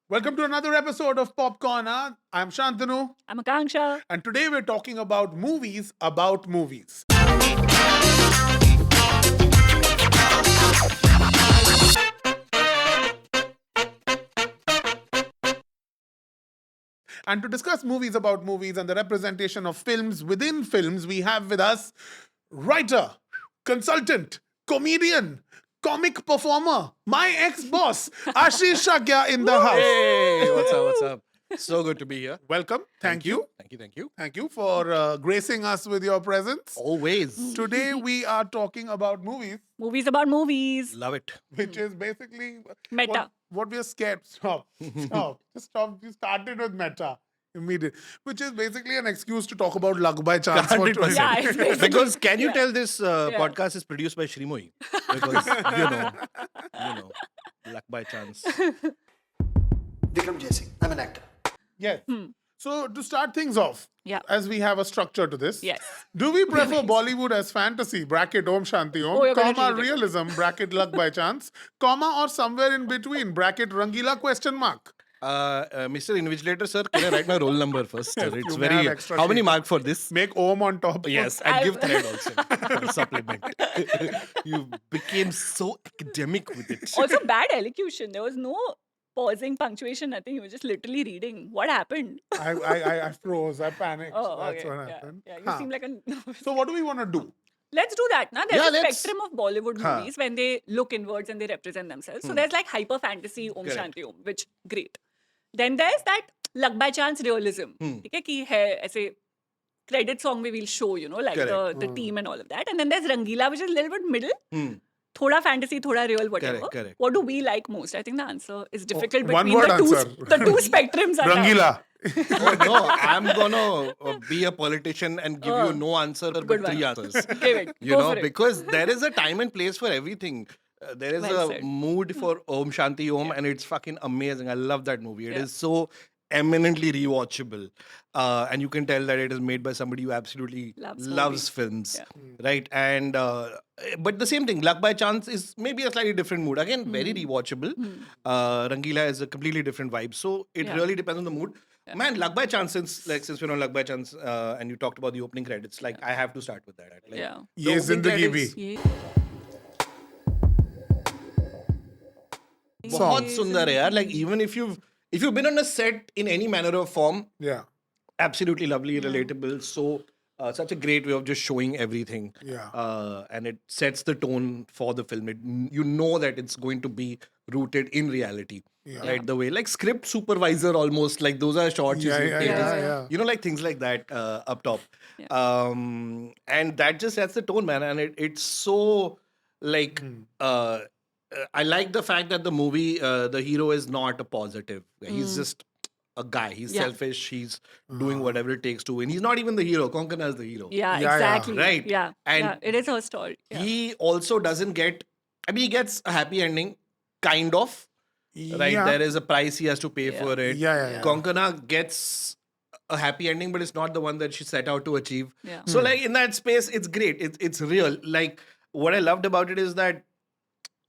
Welcome to another episode of Popcorn. I'm Shantanu, I'm Akanksha. and today we're talking about movies about movies. And to discuss movies about movies and the representation of films within films, we have with us writer, consultant, comedian, comic performer, my ex-boss, Ashish Shakya in the house. Hey, what's up? What's up? So good to be here. Welcome. Thank you. Thank you. Thank you. Thank you for gracing us with your presence. Always Today we are talking about movies, Movies about movies. love it. which is basically Meta. What we are scared. Stop. Just stop. You started with meta immediately, which is basically an excuse to talk about luck by chance. For 100%. 20 Yeah, it's basically- Because can you tell this Yeah. podcast is produced by Shrimoy? Because you know, luck by chance. Vikram Jaising. I'm an actor. Yes. So to start things off, Yeah. as we have a structure to this, Yes. do we prefer Bollywood as fantasy, bracket Om Shanti Om, Oh, you're gonna comma read it. realism, bracket luck by chance, comma or somewhere in between, bracket Rangila question mark? Mr. Invigilator, sir, can I write my roll number first? It's you may very. have extra How many sheet. mark for this? Make Om on top. Yes, and give thread also. Supplement. You became so academic with it. Also, bad elocution. There was no pausing, punctuation, nothing. You were just literally reading. What happened? I froze. I panicked. Oh, That's okay. what Yeah, happened. yeah. You Huh. seem like a. So what do we want to do? Let's do that. Now, there's Yeah, a let's- spectrum of Bollywood Huh. movies when they look inwards and they represent themselves. So there's like hyper fantasy, Om Correct. Shanti Om, which great. Then there's that luck by chance realism. ठीक है कि है ऐसे credit song we will show, like Correct. the team and all of that. And then there's Rangila, which is a little bit middle. Hmm. Thoda fantasy, thoda real, whatever. correct. What do we like most? I think the answer is difficult one between word the two, answer. the two spectrums. are tough. Rangila. Oh, no, I'm gonna be a politician and give you no answer but Good three one. answers. Give it. You Go know, for it. because there is a time and place for everything. There is Well a said. mood for Om Shanti Om, and it's fucking amazing. I love that movie. It Yeah. is so eminently rewatchable, and you can tell that it is made by somebody who absolutely Loves loves films, Yeah. right? And but the same thing, Luck by Chance is maybe a slightly different mood. Again, very rewatchable. Rangila is a completely different vibe. So it Yeah. really depends on the mood. Man, Luck by Chance, since we're on Luck by Chance, and you talked about the opening credits, like I have to start with that. Like, Yeah. the Ye opening Zindagi credits- Bhi. बहुत सुंदर है यार. Like even if you've been on a set in any manner or form, Yeah. absolutely lovely, relatable. So such a great way of just showing everything. Yeah. And it sets the tone for the film. You know that it's going to be rooted in reality. Yeah. Right, the way like script supervisor almost, like those are shots you Yeah, see yeah, pages. yeah, yeah. You know, like things like that up top. And that just sets the tone, man. And it's so like I like the fact that the movie, the hero is not a positive. He's just a guy. He's Yeah. selfish. He's doing whatever it takes to win. He's not even the hero. Konkana is the hero. Yeah, Yeah, yeah. exactly. Right. Yeah. And yeah. It is her story. Yeah. He also doesn't get, I mean, he gets a happy ending, kind of. Right? Yeah. There is a price he has to pay Yeah. for it. Yeah. Konkana gets a happy ending, but it's not the one that she set out to achieve. Yeah. So, like, in that space, it's great. It's real. Like, what I loved about it is that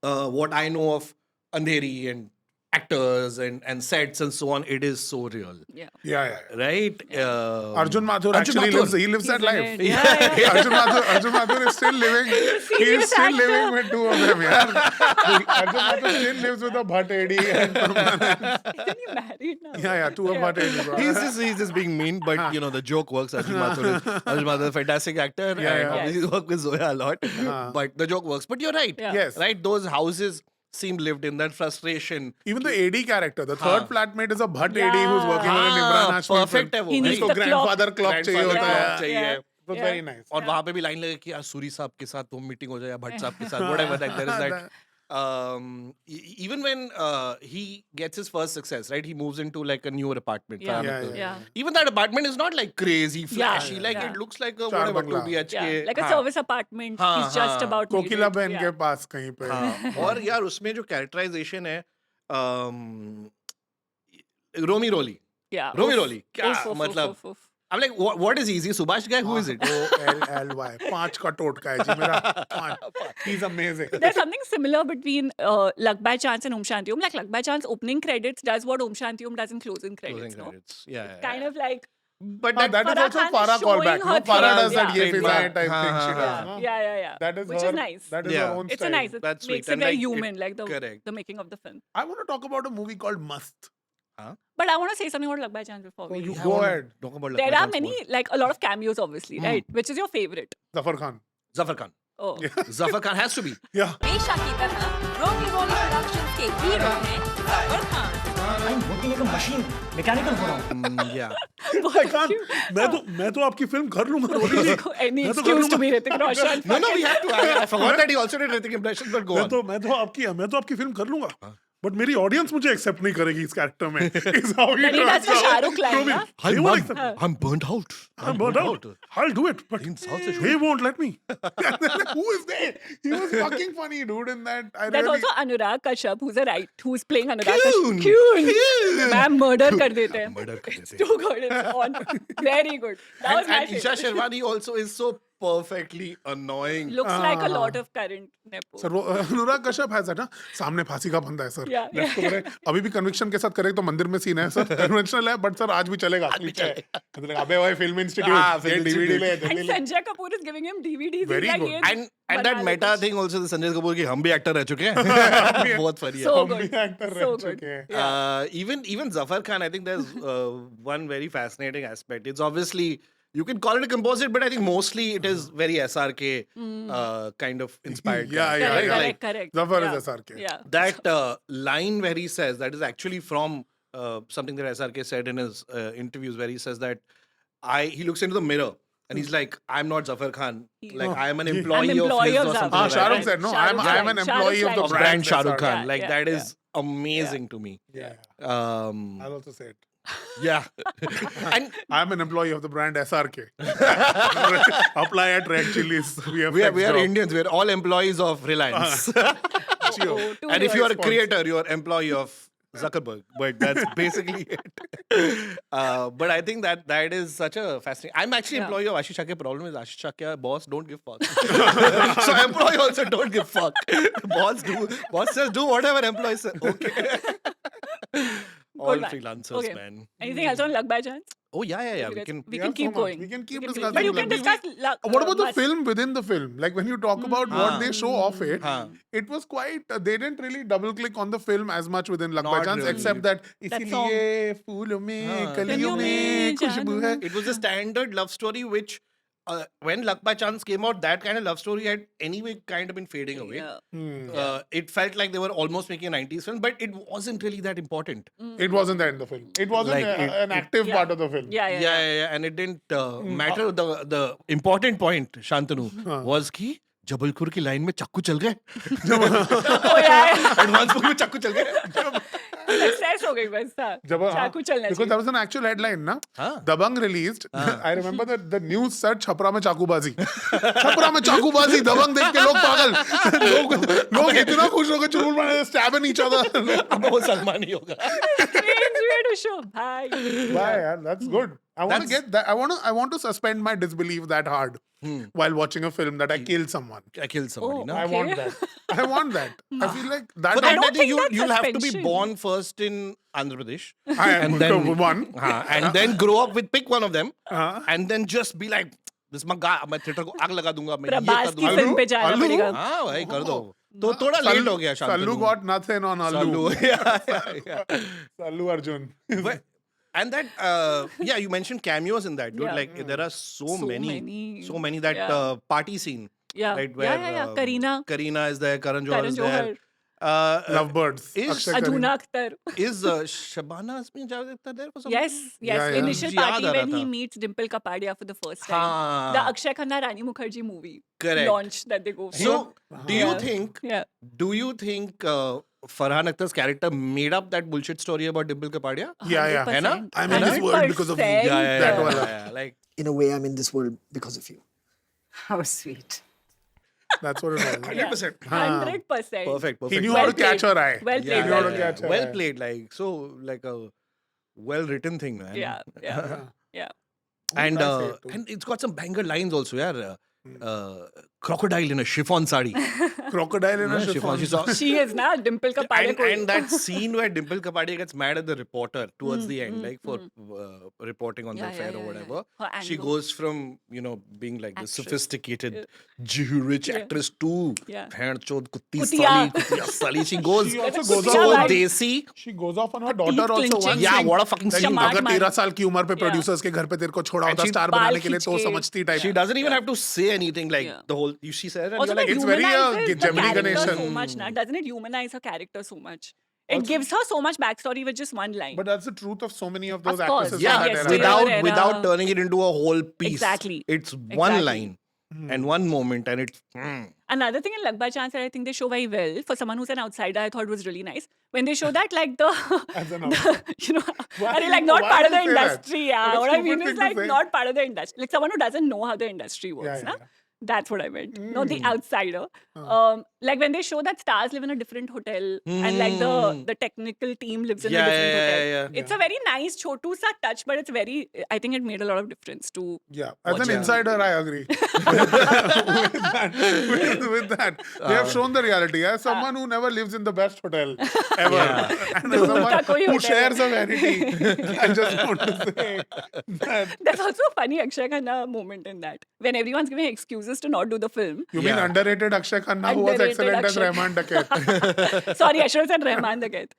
what I know of Andheri and actors and sets and so on, it is so real. Yeah. Yeah. Right? Arjun Mathur Arjun actually Mathur. lives that He's life. in it. Yeah, yeah. Arjun Mathur is still living. He's serious still actor. living with two of them. Yeah. Arjun Mathur still lives with a Bhatt Edi and Isn't he married now? yeah, two of Bhatt Edi. bro. He's just being mean, but you know the joke works. Arjun Mathur is a fantastic actor, Yeah, and yeah. obviously work with Zoya a lot. But the joke works. But you're right, Yeah. Yes. right? Those houses seem lived in. That frustration. Even the AD character, the third flatmate is a Bhatt AD Yeah. who's working on an Imran Hashmi perfect है film. वो. He needs जिसको the grandfather clock चाहिए Grandfather होता clock है. चाहिए. It was Yeah. very nice. और वहाँ पे भी लाइन लगे कि यार सूरी साहब के साथ वो मीटिंग हो जाए या भट्ट साहब के साथ whatever, like there is that. Even when he gets his first success, right? He moves into like a newer apartment. Yeah. Farah. Yeah. Even that apartment is not like crazy, flashy. Like yeah. it looks like a Char whatever bangla. 2 BHK. Yeah. Like a हाँ. service apartment. हाँ, He's just हाँ. about made Kokila it. बहन Yeah. के पास कहीं पे. हाँ. और यार उसमें जो कैरेक्टराइजेशन है रोमी रोली Yeah. रोमी Oof. रोली क्या Oof, oof, oof, मतलब oof, oof. I'm like, what is he? Is he Subhash guy? Who is it? OLLY. 5 का टोटका है जी मेरा. 5. He's amazing. There's something similar between Luck by Chance and Om Shanti Om. Like Luck by Chance opening credits does what Om Shanti Om does in closing credits. Closing no? credits. Yeah. Kind of like But that is Farah also Khan is Farah showing callback. No? her Farah thing, does that yeah. ye fizaaye type Haan, thing she haan, does. haan. no? yeah. That is Which her, is nice. That is Yeah. her own It's style. a nice. It That's sweet. makes it And very like, human, like correct. the making of the film. I want to talk about a movie called Mast. Huh? But I want to say something about Luck by Chance before we. You Yeah, go I wanna ahead. Talk about There Luck are by Chance many, more. like a lot of cameos, obviously, right? Which is your favorite? Zafar Khan. Zafar Khan. Oh, Zafar Khan has to be. Yeah. पेशा की तरह रोमी रोली productions के hero हैं Zafar Khan. I'm working like a machine, mechanical हो रहा हूँ. Yeah. I can't. मैं तो आपकी फिल्म कर लूंगा. रोली नहीं. any मैं तो कर excuse to लूंगा. be Hrithik Roshan. No, we have to. I forgot that he also did Hrithik impressions, but go on. मैं तो आपकी फिल्म कर लूंगा. बट मेरी ऑडियंस मुझे एक्सेप्ट नहीं करेगी इस कैरेक्टर में. Is how he Then he does the turns out. Shah Rukh line, Romy, na? they won't accept it. I'm burnt out. I'm burnt out. I'll do it, but In South Asia. they won't let me. Who is there? He was fucking funny, dude. In that, I There's really. also Anurag Kashyap, who's playing Anurag Kyun? Kashyap. Kyun. Ma'am murder कर देते हैं. Murder कर It's देते हैं. too good. It's on. Very good. That was my And Isha favorite. Sherwani also is so perfectly annoying. Looks like a lot of current nepo. Sir वो अनुराग कश्यप है sir ना सामने फांसी का फंदा है sir. Yeah. Let's go for it. अभी भी कन्विक्शन के साथ करें तो मंदिर में सीन है सर. कन्वेंशनल है बट सर आज भी चलेगा. मतलब अबे भाई फिल्म इंस्टीट्यूट हाँ, ये Film डीवीडी ले And जल्दी ले. Sanjay Kapoor is giving him DVDs. Very He's like, good. "ये And बना that ले meta कुछ." thing also, the Sanjay Kapoor की हम भी एक्टर रह चुके हैं. बहुत funny है. So हम भी good. actor रह So चुके good. हैं. Yeah. Even Zafar Khan, I think there's one very fascinating aspect. It's obviously, you can call it a composite, but I think mostly it is very SRK kind of inspired. Yeah, character, yeah, Correct, right? yeah. Like, correct. Zafar Yeah. is SRK. Yeah. that line where he says, that is actually from something that SRK said in his interviews, where he says that he looks into the mirror and he's like, I'm not Zafar Khan. Like, I am an employee, employee of of his or Zafar. something Ah, like Shah that. Rukh said no. Shah Rukh I'm an line. Shah employee Rukh's of the line. brand. Brand Shah Rukh SRK. Khan. Yeah, Like, yeah, that yeah. is amazing to me. Yeah, Um, I'll also say it. yeah. And I'm an employee of the brand SRK. Apply at Red Chilies. We we are job. Indians. We are all employees of Reliance. Chio. Oh, two And if you are a years. creator, you are employee of Zuckerberg. But that's basically it. But I think that is such a fascinating. I'm actually Yeah. employee of Ashish Shakya. Problem is Ashish Shakya, boss don't give fuck. So employee also don't give fuck. Boss says do whatever employee says. Okay. All Good one. freelancers, Okay. man. Anything else on Luck by Chance? Oh yeah. We can. We have can keep so much. going. We can keep But discussing you Luck. can discuss Luck. What about the Must. film within the film? Like when you talk about what they show off it, Haan. it was quite. They didn't really double click on the film as much within Luck by Not Chance, really. except that. That song. इसीलिए फूलों में हाँ. कलियों में खुशबू है. It was a standard love story which, when Luck by Chance came out, that kind of love story had anyway kind of been fading away. Yeah. It felt like they were almost making a 90s film, but it wasn't really that important. It wasn't there in the film. It wasn't Like, an active Yeah. part of the film. Yeah. And it didn't matter. The important point, Shantanu, was कि जबलपुर की line में चक्कू चल गए. Oh yeah. Advance book में चक्कू चल गए. Success हो गई बस था. चाकू चलना Because चाहिए. that was an actual headline, na? हाँ. Dabang released. I remember that the news said Chhapra में चाकूबाजी. छपरा में चाकूबाजी. Dabang देख के लोग पागल. लोग इतना खुश हो गए चुलबुल बने stabbing each other. अब वो सलमान ही होगा. Strange way to show. Bye. Why, yaar? That's good. I want to That's- get that. I want to suspend my disbelief that hard while watching a film that I killed someone. I killed somebody. Oh, No? I Okay. want that. I want that. I feel like that. For that, don't I think think you'll that's have to be suspension. born first in Andhra Pradesh. I am And then- one. And then grow up with pick one of them. And then just be like, this मैं theatre को आग लगा दूंगा, मैं ये कर प्रभास की दूंगा. फिल्म पे जाना Allu? पड़ेगा. हाँ भाई कर दो. तो थोड़ा लेट हो गया Shantanu. Sallu got nothing on Allu. Sallu. Yeah. Sallu Arjun. But, and that, yeah, you mentioned cameos in that, dude. Yeah. Like there are so many. many that Yeah. Party scene, Yeah. right? Where Yeah. Kareena. Kareena is there, Karan Johar Karan is there. Johar. Lovebirds. Is Akshay Karim. Adhuna Akhtar. Is Shabana Azmi Javed Akhtar there for some Yes, reason? yes. Yeah. Initial Yaad party aa raha when he tha. meets Dimple Kapadia for the first time. Haan. The Akshay Khanna Rani Mukherjee movie Correct. launch that they go for. So, do you Yeah. think? Yeah. Do you think Farhan Akhtar's character made up that bullshit story about Dimple Kapadia? Yeah, yeah. 100%. है ना? I'm in this world because of you. 100%. That wala. Like In a way, I'm in this world because of you. How sweet. That's what it was. 100%. 100%. Perfect. He knew Well how to catch played. her eye. Well He played. knew how to catch her Well eye. played. Like so, like a well written thing, man. Yeah. And I say it too. and it's got some banger lines also, yeah. Crocodile in a chiffon sari. Crocodile in a Yeah, chiffon. She's all, She is na Dimple Kapadia and that scene where Dimple Kapadia gets mad at the reporter towards the end, like for reporting on the Yeah, affair yeah, or yeah, whatever. Her She angle. goes from, being like the Actress. sophisticated, rich actress to Yeah. bhand chod kutti Kutiya. sali, kutiya sali. She goes She also Kutiya goes so off. vibe. desi. She goes off on her daughter also clenching. once. Yeah, saying, what a fucking like, scene. Smart अगर man. 13 साल की उम्र पे Yeah. Producers के घर पे तेरे को छोड़ा And होता she स्टार बाल बनाने के लिए तो खींच के- समझती type. She doesn't even have to say anything, like Yeah. the whole, she says it and Also, you're like, that it's very, humanizes the Gemini character Ganeshan. so much, na? Doesn't it humanize her character so much? It gives her so much backstory with just one line. But that's the truth of so many of those Of course, actresses. yeah, from that yes, era. without- without turning it into a whole piece. Exactly. It's one Exactly. line and one moment, and it's Another thing in Lag By Chance that I think they show very well, for someone who's an outsider, I thought was really nice. When they show that, like the, As an outsider. you know, Why are do like you- not why part do of the you say that? industry, yeah. It's a What I stupid mean thing is to like say. not part of the industry. Like someone who doesn't know how the industry works, Yeah, na? yeah. That's what I meant. Not the outsider. Like when they show that stars live in a different hotel and like the technical team lives in a Yeah, different yeah, hotel. yeah, It's a very nice chotu sa touch, but it's very, I think it made a lot of difference to Yeah, as Watch an it. insider, I agree. with that, they have shown the reality. As someone who never lives in the best hotel ever, and as someone का कोई who hotel shares a vanity, I just want to say that There's also a funny Akshay Khanna moment in that when everyone's giving excuses to not do the film. you mean Yeah. underrated Akshay Khanna, who was Underrated excellent as Akshay. Rahman Dakat. Sorry, I should have said Rahman the Gait.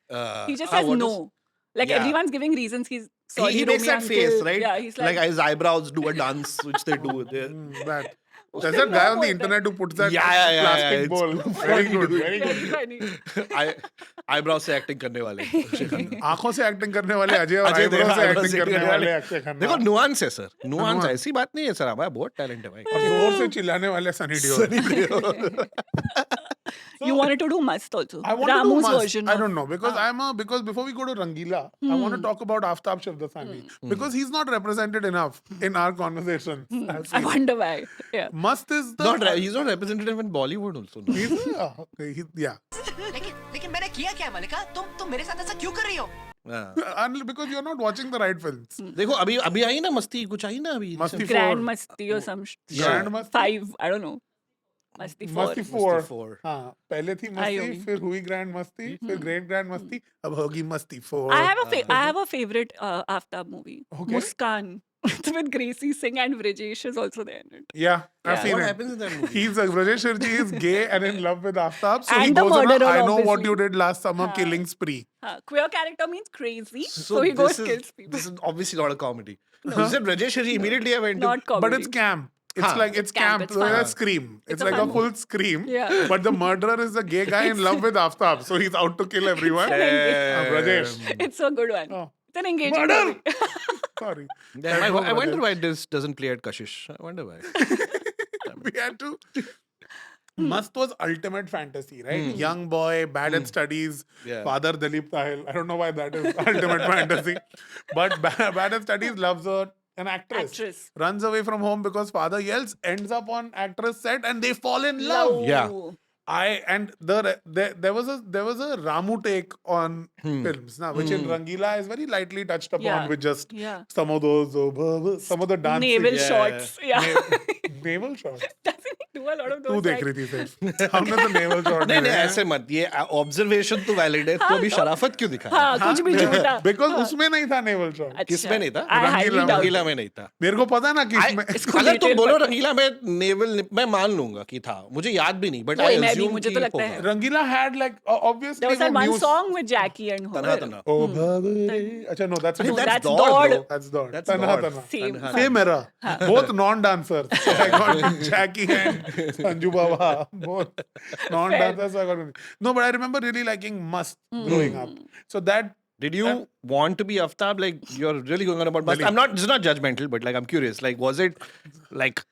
He just says what no. is- Like Yeah. everyone's giving reasons. He's sorry, he makes Romy that face, uncle. right? Yeah, he's like, his eyebrows do a dance, which they do. That. There's that guy on the internet who puts that Yeah, plastic it's bowl. Very good, very very good. funny. eyebrows से acting करने वाले अक्षय खन्ना। आंखों से acting करने वाले अजय और Ajay eyebrow से eyebrows acting करने वाले अक्षय देखो खन्ना नुआंस है सर, नुआंस nuance. ऐसी बात नहीं है सर, हमारा बहुत टैलेंट है भाई। और जोर से चिल्लाने वाले Sunny Deol. You wanted to do Mast also. I want Ramu's to do Mast. version. I of- don't know because before we go to Rangila, I want to talk about Aftab Shavdasani because he's not represented enough in our conversations. I wonder why. Yeah. Mast is the He's not representative in Bollywood also. No? yeah. लेकिन मैंने किया क्या मलिका तुम मेरे साथ ऐसा क्यों कर रही हो हाँ। Because you're not watching the right films. देखो अभी आई ना मस्ती, कुछ आई ना अभी। Masti Grand 4. Masti or some Grand Masti? 5, I don't know. Masti 4. Masti 4. Masti 4. हाँ, पहले थी आई मस्ती, होगी। फिर हुई ग्रैंड मस्ती, फिर ग्रेट ग्रैंड मस्ती, अब होगी मस्ती 4. I have a favorite Aftab movie. Okay. Muskan. It's with Gracie Singh and Vrijesh is also there in it. Yeah, I've Yeah. seen What it. happens in that movie? He's Brajesh Sirji is gay and in love with Aftab, so he And the goes on a murderer, I know what obviously. you did last summer हाँ. killing spree. Queer character means crazy, so he goes kills people. This is obviously not a comedy. You said Rajesh Shetty, immediately I went to. Not comedy. But it's camp. It's Huh. like it's camp. It's So fun. it's a scream. It's a like a fun full scream. Yeah. But the murderer is a gay guy in love with Aftab, so he's out to kill everyone. Brajesh. It's a good one. Oh. It's an engaging Murder! movie. Sorry. Damn, I wonder why this doesn't play at Kashish. I wonder why. We had to. Mast was ultimate fantasy, right? Young boy, bad at studies, Yeah. father Dalip Tahil. I don't know why that is ultimate fantasy. But bad at studies, loves an actress. Actress. Runs away from home because father yells, ends up on actress set, and they fall in love. Yeah. There was a Ramu take on films now, which in Rangila is very lightly touched upon Yeah. with just Yeah. some of those some of the dancing. Naval Yeah, shots. Yeah. Naval shots. Doesn't he do a lot of तू those? देख like- रही थी सिर्फ हमने तो naval shot नहीं नहीं ऐसे मत, ये ऑब्जर्वेशन तो वैलिड है, तो अभी शराफत क्यों दिखा? हाँ, कुछ भी झूठा. बिकॉज उसमें नहीं था नेवल शॉट अच्छा. किसमें नहीं था? I highly Rangeela- doubt Rangeela it. में नहीं था। मेरे को पता ना कि इसमें इसको अगर तुम detail बोलो पता- रंगीला में नेवल, मैं मान लूंगा कि था, मुझे याद भी नहीं, बट वही, आई मैं भी, अज्यूम मुझे तो लगता है। रंगीला had like obviously There was that वो one news- song with Jackie and her. तना तना। Oh, Bhavare. अच्छा no that's No, that's Dord, Dord. bro. that's Dord. That's Tanha Dord. Tanha. Same. Tanha. Same era. Both non-dancers. I got Jackie and Sanju Baba. Both non-dancers. I got no, but I remember really liking Mast growing up. So that Did you want to be Aftab? Like, you're really going on about Mast. Really? This is not judgmental, but like, I'm curious. Like, was it like,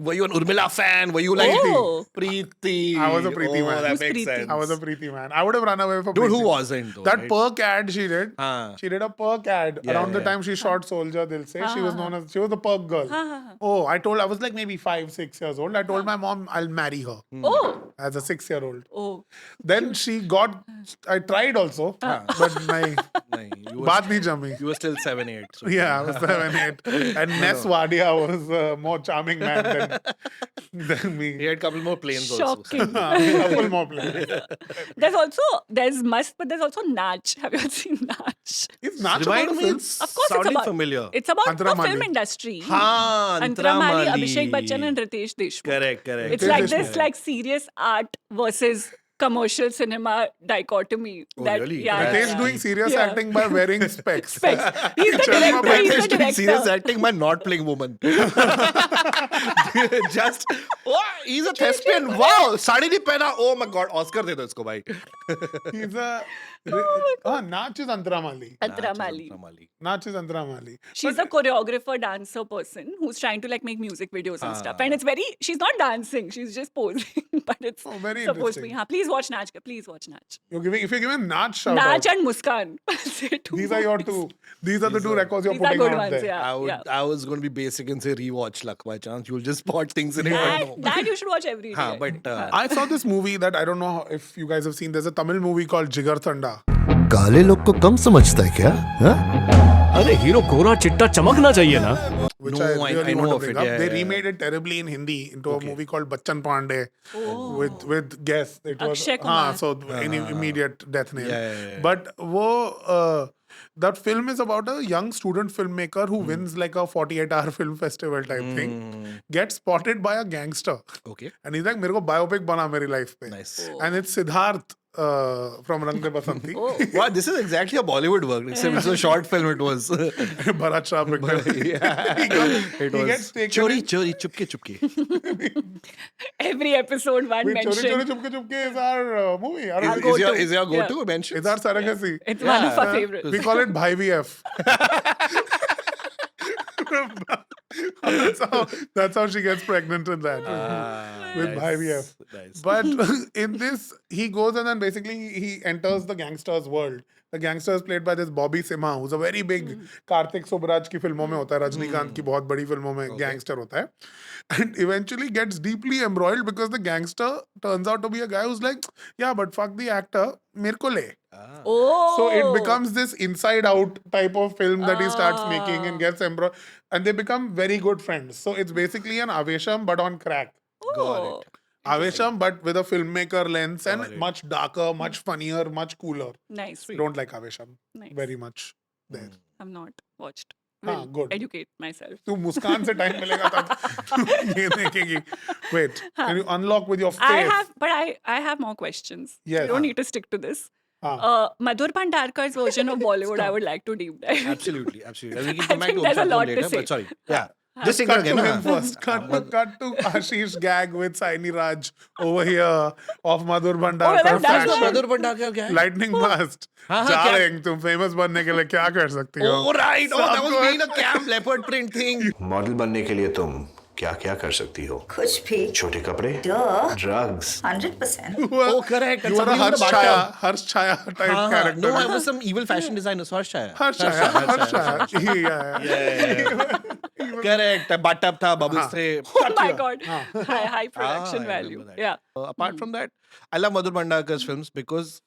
were you an Urmila fan? Were you like Oh. Preeti? I was a Preeti man. That Who's makes Preeti? sense. I was a Preeti man. I would have run away for Dude, who Preeti. wasn't though? That right? Perk ad she did. हाँ. She did a Perk ad Yeah, around the yeah. time she shot Soldier Dil Se. She was known as, she was the Perk girl. Oh, I was like maybe 5-6 years old. I told my mom I'll marry her. Oh. as a 6-year-old. Oh, Then she got. I tried also, but my Nahin, you were, baat nahi jami. you were still 7-8. So. Yeah, I was 7, 8, and Ness Wadia was a more charming man than me. He had a couple more planes also. shocking. Couple more players. There's Mast, but there's also Nach. Have you ever seen Nach? It's not Remind about a me, film. it's Of course, sounding it's about familiar. It's about Antara the film Mali. industry. Haan, Antara Mali, Mali. Abhishek Bachchan and Ritesh Deshmukh. Correct, correct. It's Ritesh like Deshmukh. this, like serious art versus commercial cinema dichotomy. Oh, that, really? Yeah, Ritesh yeah. doing serious Yeah. acting by wearing specs. Specs. He's the Chalma director. He's Ritesh the doing director. serious acting by not playing woman. Just, oh, he's a thespian. Wow, sari नहीं पहना. Oh my God, Oscar दे दो इसको भाई. He's a. Nach is Antara Mali. Antara Mali. Nach is Antara Mali. She's a choreographer, dancer person who's trying to like make music videos and stuff. And it's very, she's not dancing, she's just posing. But it's Oh, very supposed to be. interesting. Haan, please watch Nach. Please watch Nach. If you're giving Nach shout Nach out, and Muskan. I'll say two these are your movies. two. These are the two records you're These are putting good out ones, there. yeah. I was going to be basic and say rewatch Luck by chance. You'll just spot things in it. That you should watch every day. हाँ, but I saw this movie that I don't know if you guys have seen. There's a Tamil movie called Jigar Thanda. काले लोग को कम समझता है क्या हाँ? अरे hero कोरा चिट्टा चमकना चाहिए ना Which No, I I really know want to of bring it, up. yeah, They yeah, remade it terribly in Hindi into a movie called Bachchan Pandey with guess it was Akshay Kumar. so immediate death name. Yeah. But that film is about a young student filmmaker who wins like a 48-hour film festival type thing, gets spotted by a gangster, Okay. and he's like, "मेरे को biopic बना मेरी life पे." Nice. And it's Siddharth from Rang De Basanti. Wow, this is exactly a Bollywood work. Except it's a short film. It was. Bharat Shah picture. Yeah. It He was. gets taken Chori, in- chori, chupke, chupke. Every episode, one Wait, Chori mention. Chori Chupke Chupke is our movie. Our Is your go-to Yeah. mention? It's our surrogacy. It's one of our favorites. We call it Bhai VF. that's how she gets pregnant in that. With Bhai VF. Nice. But in this, he goes and then basically he enters the gangster's world. The gangster is played by this Bobby Simha, who's a very big Karthik Subraj की फिल्मों में होता है, रजनीकांत की बहुत बड़ी फिल्मों में gangster होता है. And eventually gets deeply embroiled because the gangster turns out to be a guy who's like, yeah, but fuck the actor, मेरे को ले. Oh. So it becomes this inside out type of film that he starts making and gets embroiled. And they become very good friends. So it's basically an Avesham but on crack. Oh. Avesham but with a filmmaker lens and much darker, much funnier, much cooler. Nice. Don't like Avesham Nice. very much there. I've not watched. हाँ, Will good. educate myself. तू मुस्कान से time मिलेगा तब ये देखेगी. Wait, can you unlock with your face? I have more questions. Yes. You don't need to stick to this. हाँ. Madhur Bhandarkar's version of Bollywood, I would like to deep dive. Absolutely, absolutely. And we can I come back think to there's a Om lot Shanti to later, say. but sorry. Yeah. Just take it Cut again. to huh? him first. Cut to Ashish gag with Saini Raj over here of Madhur Bhandarkar well, that's fashion. what- Madhur Bhandarkar क्या है? Lightning fast. हाँ, क्या? Darling, तुम famous बनने के लिए क्या कर सकती हो? Oh, right. Oh, that was सब being a camp leopard print thing. Model बनने के लिए तुम क्या क्या कर सकती हो कुछ भी छोटे कपड़े drugs 100%. Oh, correct. And You were a somebody with Harsh Chaya type हाँ, हाँ. character. No, I was some evil fashion designer. Harsh Chaya. Harsh Chaya. Yeah. Correct. Butt-up था, bubbles थे. Oh my god. High production I value. remember that. Yeah. Apart from that, I love Madhur Bhandarkar's films because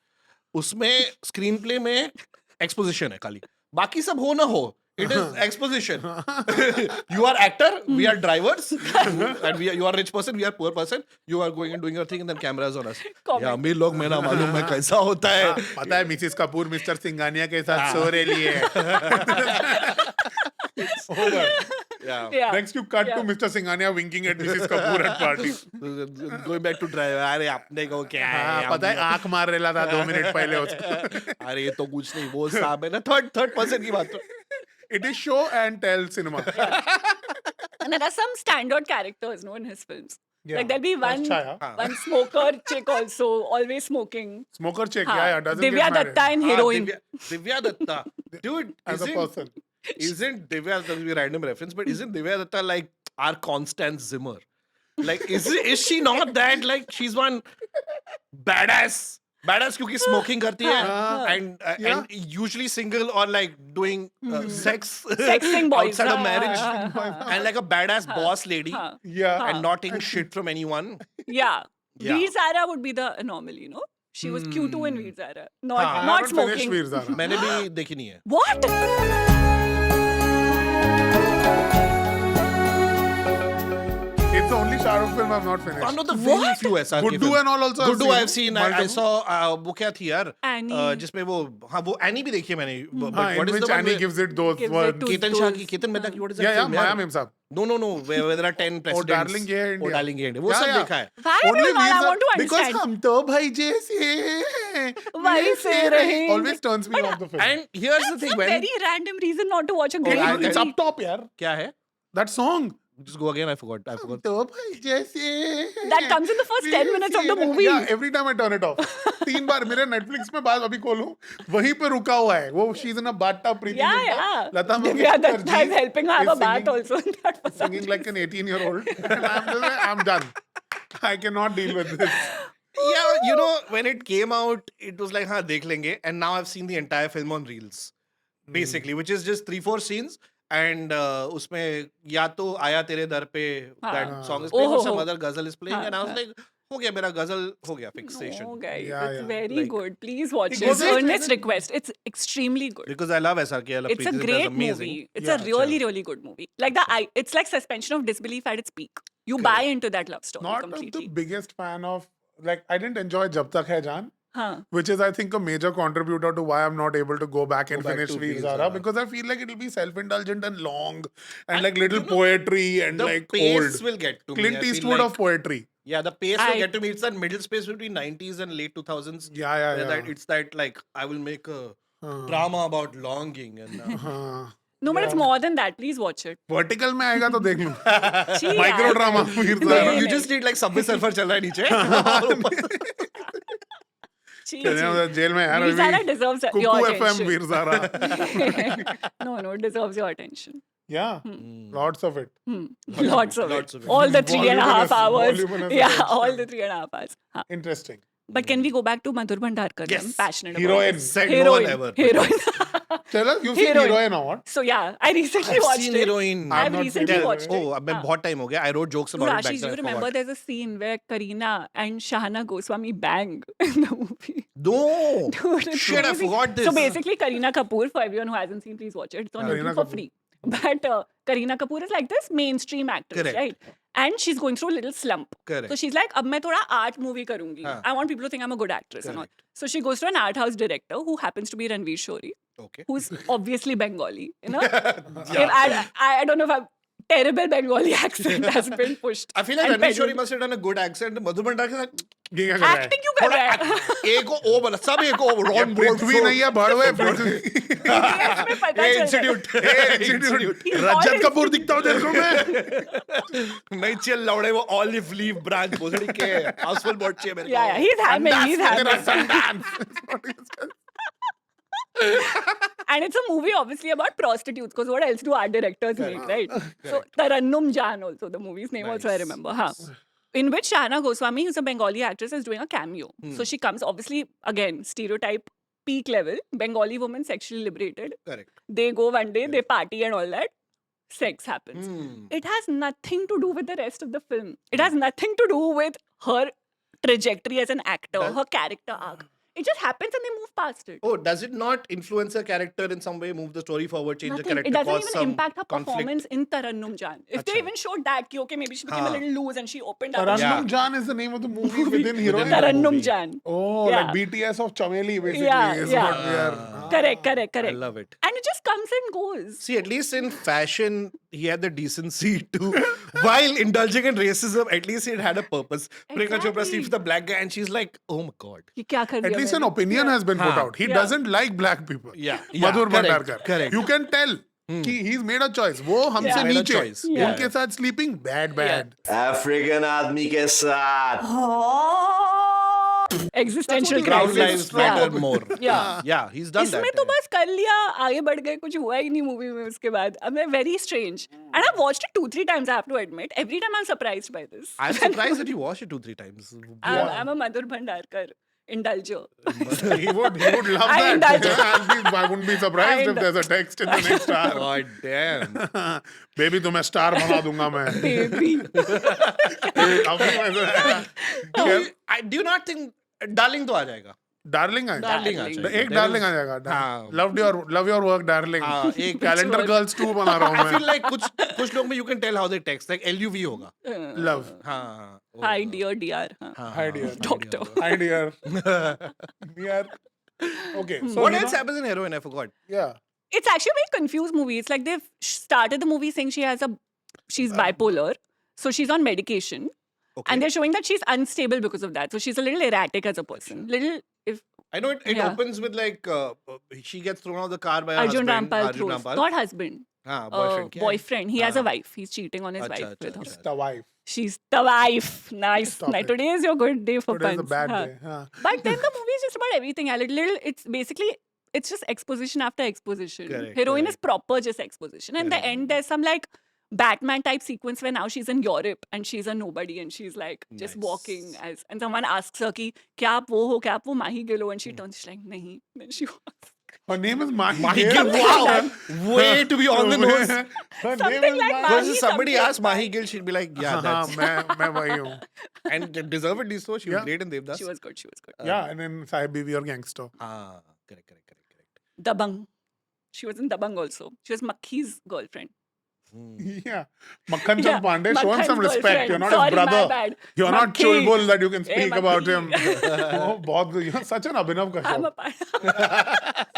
उसमें screenplay में exposition है खाली. बाकी सब हो ना हो. It is exposition. You are actor, we are drivers, and you are rich person, we are poor person. You are going and doing your thing, and then cameras on us. Comment. या अमीर लोग में ना मालूम है कैसा होता है. पता है मिसिस कपूर मिस्टर सिंघानिया के साथ सो रही है. Over. Yeah. Yeah. Next you cut Yeah. to Mr. Singhania winking at Mrs. Kapoor at party. Going back to driver. अरे आपने को क्या है? हाँ, पता है आंख मार रेला था 2 मिनट पहले उसको. अरे ये तो कुछ नहीं वो साहब है ना third person की बात. It is show and tell cinema. And there are some standard characters, no, in his films. Yeah. Like there'll be Harsh Chaya. one smoker chick also, always smoking. Smoker chick, हाँ. yeah, doesn't Divya get married. Datta in Heroine. Divya Datta. Dude, As a person. Isn't Divya, that will be a random reference, but isn't Divya Datta like our Constance Zimmer? Like, is she not that? Like, she's one badass क्योंकि smoking करती है and usually single or like doing sex Sexing boys. outside of हाँ, marriage हाँ, हाँ, and like a badass boss lady Yeah. and not taking shit from anyone. Yeah. Yeah. Veer Zara would be the anomaly, no? She was Q2 in Veer Zara, हाँ, not I not haven't finished smoking. Veer Zara. मैंने भी देखी नहीं है. What? It's the only Shah Rukh film I've not finished. One of the very few SRK Guddu films. and all also I've Guddu seen. I've seen. I Multiple. saw वो क्या थी यार? Annie. जिसमें वो हाँ वो Annie भी देखी है मैंने. But हाँ, in what is which the one Annie where- gives it those Gives it words. to- Ketan Shah की Ketan Mehta की what is that Yeah, film Maya यार? Mem Saab. No, where there are 10 presidents. Darling Ye India. Oh, Darling Ye India. वो Yeah, सब yeah. देखा है. Why have you not? I Veer want to Zara- Because understand. हम तो भाई जैसे हैं. वैसे रहेंगे. Always turns me off the film. And here's the It's thing a when very random reason not to watch a Oh, great movie. It's up top, यार. क्या है? That song. Just go again. I forgot. तो भाई जैसे That comes in the first 10 minutes of the movie. Yeah, every time I turn it off. 3 बार मेरे Netflix में बात अभी खोलूं वहीं पे रुका हुआ है वो she's in a bathtub Preeti Yeah, Zinta, yeah. Lata Divya Mangeshkar Datta is helping her have a bath also. That was singing like an 18-year-old and I'm just like, I'm done. I cannot deal with this. Yeah, you know, when it came out, it was like, हाँ देख लेंगे. And now I've seen the entire film on Reels, basically, which is just 3-4 scenes. And उसमें या तो आया तेरे दर पे that song is playing or some other ghazal is playing, and I was like, हो गया मेरा ghazal हो गया fixation. No, guys, Yeah, it's yeah. very Like- good. Please watch It it. goes like- Earnest request. It's extremely good. Because I love SRK. I love It's a Preeti Zinta, great amazing. movie. It's Yeah, a really, really good movie. Like it's like suspension of disbelief at its peak. You buy into that love story Not completely. the biggest fan of like I didn't enjoy Jab Tak Hai Jaan. Huh. Which is, I think, a major contributor to why I'm not able to go back and Go back finish to Veer Veer Zara Zara. because I feel like it'll be self-indulgent and long and like little poetry and The like pace old. will get to me. Clint I feel Eastwood like- of poetry. Yeah, the pace I- will get to me. It's that middle space between 90s and late 2000s. Yeah, yeah, where yeah. That it's that like I will make a drama about longing and हाँ. No, but it's more than that. Please watch it. Vertical में आएगा तो देख लूँ. Gee, Micro यार. drama Veer नहीं, Zara. you नहीं. just need like Subway Surfer चल रहा है नीचे. Gee, कहने gee. वाला जेल में यार Veer Zara अभी deserves your Kuku FM attention. Veer Zara. No, it deserves your attention. Yeah, lots of it. Lots of Lots it. of it. All the 3.5 hours. Voluminous Yeah, attention. all the 3.5 hours. Huh. Interesting. But can we go back to Madhur Bhandarkar? Yes. I'm passionate Heroine. about Said this. no one ever. Heroine. Tell us, you've seen Heroine. Heroine or what? So yeah, I recently I've watched seen it. Heroine. I've not recently seen watched it. Oh, अब मैं बहुत time हो गया. I wrote jokes Dude, about it back Ashish, do then. you I remember forgot. there's a scene where Kareena and Shahana Goswami bang in the movie? No. Dude, it's Shit, I amazing. forgot this. So basically, Kareena Kapoor, for everyone who hasn't seen, please watch it. It's on Kareena YouTube for Kapoor. free. But Kareena Kapoor is like this mainstream actress, Correct. right? And she's going through a little slump. Correct. So she's like, अब मैं थोड़ा art movie करूँगी. हाँ. I want people to think I'm a good actress and all. Correct. So she goes to an art house director who happens to be Ranveer Shori, Okay. who's obviously Bengali. You know, I don't know if I'm terrible Bengali accent has been pushed. I feel like and Ranveer peddled. Shori must have done a good accent. Madhur Bhandar के साथ ये क्या कर रहा है? Acting क्यों कर रहा है? एक ओ बोला सब एक ओ ये रॉन बोर्ड पृथ्वी नहीं है भड़वे पृथ्वी. इसमें पता चल इंस्टीट्यूट इंस्टीट्यूट. He's रजत always- कपूर दिखता हूँ देखो मैं. नहीं चल लौड़े वो ऑलिव लीफ ब्रांच भोसड़ी के हाउसफुल बोर्ड चाहिए मेरे को. Yeah, he's hamming. He's तेरा hamming. Sundance. And it's a movie obviously about prostitutes because what else do art directors make, right? So Tarannum Jan also, the movie's name also I Nice. remember. Huh. In which Shahana Goswami, who's a Bengali actress, is doing a cameo. So she comes, obviously, again, stereotype peak level, Bengali woman sexually liberated. Correct. They go one day, they party and all that. Sex happens. Hmm. It has nothing to do with the rest of the film. It has nothing to do with her trajectory as an actor, Does- her character arc. It just happens and they move past it. Oh, does it not influence her character in some way, move the story forward, change the Nothing. character, It doesn't cause even some impact her conflict? performance in Tarannum Jan. If they Acha. even showed that, ki, okay, maybe she became a Haan. little loose and she opened up. Tarannum Yeah. Jan is the name of the movie within Heroine. Tarannum Jan. Oh, Yeah. like BTS of Chameli basically Yeah, is yeah. what we are. Correct. I love it. And it just comes and goes. See, at least in fashion, he had the decency to, while indulging in racism, at least it had a purpose. Priyanka Chopra Exactly. sees the black guy and she's like, oh my god. Ye kya kar At diya least maine? an opinion has been put Haan. out. He Yeah. doesn't like black people. Yeah. Madhur correct, Bhandarkar. correct. You can tell कि he's made a choice. वो हमसे Yeah. Made a नीचे. choice. Yeah. उनके साथ sleeping bad. African आदमी के साथ Existential Brown crisis. lives matter more. Yeah. Yeah, he's done इसमें that. तो बस कर लिया आगे बढ़ गए कुछ हुआ ही नहीं मूवी में उसके बाद अब मैं very strange and I've watched it 2-3 times I have to admit every time I'm surprised by this I'm surprised that you watched it 2-3 times. I'm a Madhur Bhandarkar indulge her. He would love I that. indulge. I wouldn't be surprised if there's a text in the next hour. God damn. Baby, तुम्हें star बना दूंगा मैं. Baby. अभी मैं Do you not think Darling तो आ जाएगा? Darling है. Darling आ Darling. जाएगा. एक डार्लिंग आ जाएगा. हाँ. Love your work, darling. हाँ, एक कैलेंडर गर्ल्स 2 बना रहा हूँ I feel मैं. like कुछ लोग में you can tell how they text, like LUV होगा. Love. हाँ. Hi dear dear. हाँ, Hi dear. Doctor. Hi dear. Dear. Okay. So What you else know- happens in Heroine? I forgot. Yeah. It's actually a very confused movie. It's like they've started the movie saying she's bipolar, so she's on medication, Okay. and they're showing that she's unstable because of that. So she's a little erratic as a person. I know it Yeah. opens with like she gets thrown out of the car by her Arjun husband. Rampal Arjun throws. Rampal. Not husband. हाँ, boyfriend. क्या है? Boyfriend. He has a हाँ. wife. He's cheating on his अच्छा, wife अच्छा, with her. अच्छा. The wife. She's the wife. Nice. Stop Nice. it. Today is your good day for Today's a puns. bad Huh. day. Huh. But then the movie is just about everything. A little, it's basically, it's just exposition after exposition. Correct, Heroine correct. is proper just exposition. And the Correct. end, there's some like Batman type sequence where now she's in Europe and she's a nobody and she's like just Nice. walking as, and someone asks her ki, kya aap wo ho, kya aap wo Mahi Gill ho? And she turns, she's like, nahi. Then she walks. Her name is Mahi. Mahi Gill. Gill, wow. Way to be on the nose. Her name Something is like Mahi. Mahi. Because somebody something. asked Mahi Gill, she'd be like, yeah, हाँ, that's. मैं वही हूँ. And deservedly so. She was Yeah. great in Devdas. She was good. She was good. Yeah, and then Sahib Bibi or Gangster. Ah, correct. Dabang. She was in Dabang also. She was Makhi's girlfriend. Yeah. Makhan Chand Yeah, Pandey, show him Makhan's some respect. girlfriend. You're not Sorry, his my brother. bad. You're not Makhi. chulbul that you can Hey, speak about Makhi. him. Oh, बहुत good. You're such an Abhinav I'm a Kashyap. part.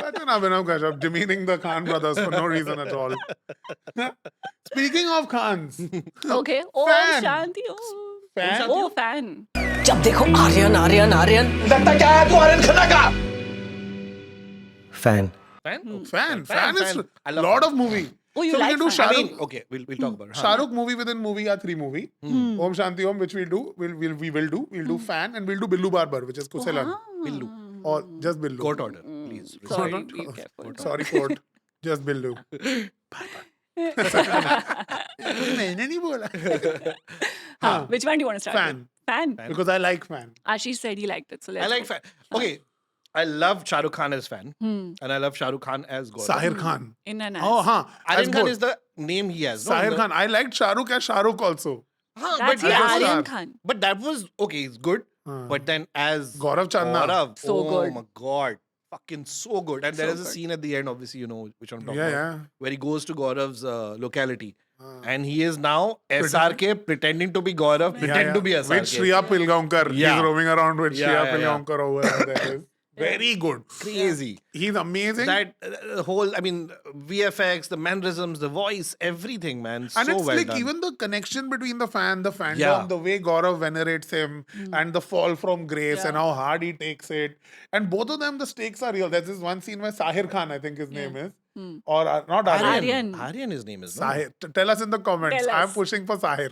Such an Abhinav Kashyap, demeaning the Khan brothers for no reason at all. Speaking of Khans, Okay. Oh, Fan. Shanti. Oh. Fan? Oh, fan. जब देखो Aryan Aryan Aryan Fan? Fan fan is I a love lot fan. of movie. Oh, you so like we can do fan? I Shahrukh. mean, okay, we'll talk about it. Shahrukh movie within movie or 3 movie. Om Shanti Om, which we'll do. We'll do Fan and we'll do Billu Barbar, which is Kuselan. Billu. Or just Billu. Court order, please. Sorry, not- be careful. Sorry, court. Just Billu. मैंने नहीं बोला. Huh. Which one do you want to start Fan. with? Fan. Because I like Fan. Ashish said he liked it. So let's I like go. Fan. Okay, I love Shah Rukh Khan as Fan. And I love Shah Rukh Khan as Gaurav. Sahir Khan. In and Oh, huh. Aryan Khan both. is the name he has. no? Sahir The- Khan. I liked Shah Rukh as Shah Rukh also. Huh, That's but, the that was, Aryan Star. Khan. but that was okay. It's good. But then as Gaurav Chandna. Gaurav, So oh good. my god, fucking so good. And there So is a good. scene at the end, obviously you know which one I'm talking Yeah, about, yeah. where he goes to Gaurav's locality. And he is now SRK pretending to be Gaurav, pretend to be SRK. With Shriya Pilgaonkar. Yeah. He's roaming around with Yeah, Shriya yeah, yeah. Pilgaonkar over there. Very good. Crazy. He's amazing. That whole, I mean, VFX, the mannerisms, the voice, everything, man. And so it's well like done. even the connection between the fan, the fandom, Yeah. the way Gaurav venerates him, and the fall from grace, and Yeah. how hard he takes it. And both of them, the stakes are real. There's this one scene where Sahir Khan, I think his name is, or not Aryan. Aryan. Aryan, his name is. No? Sahir. Tell us in the comments. Tell I'm us. pushing for Sahir.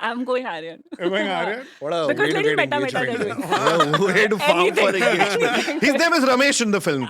I'm going Aryan. You're going Aryan? What a Because way to little get meta they're engagement. doing. What a way to farm for Anything. engagement. His name is Ramesh in the film.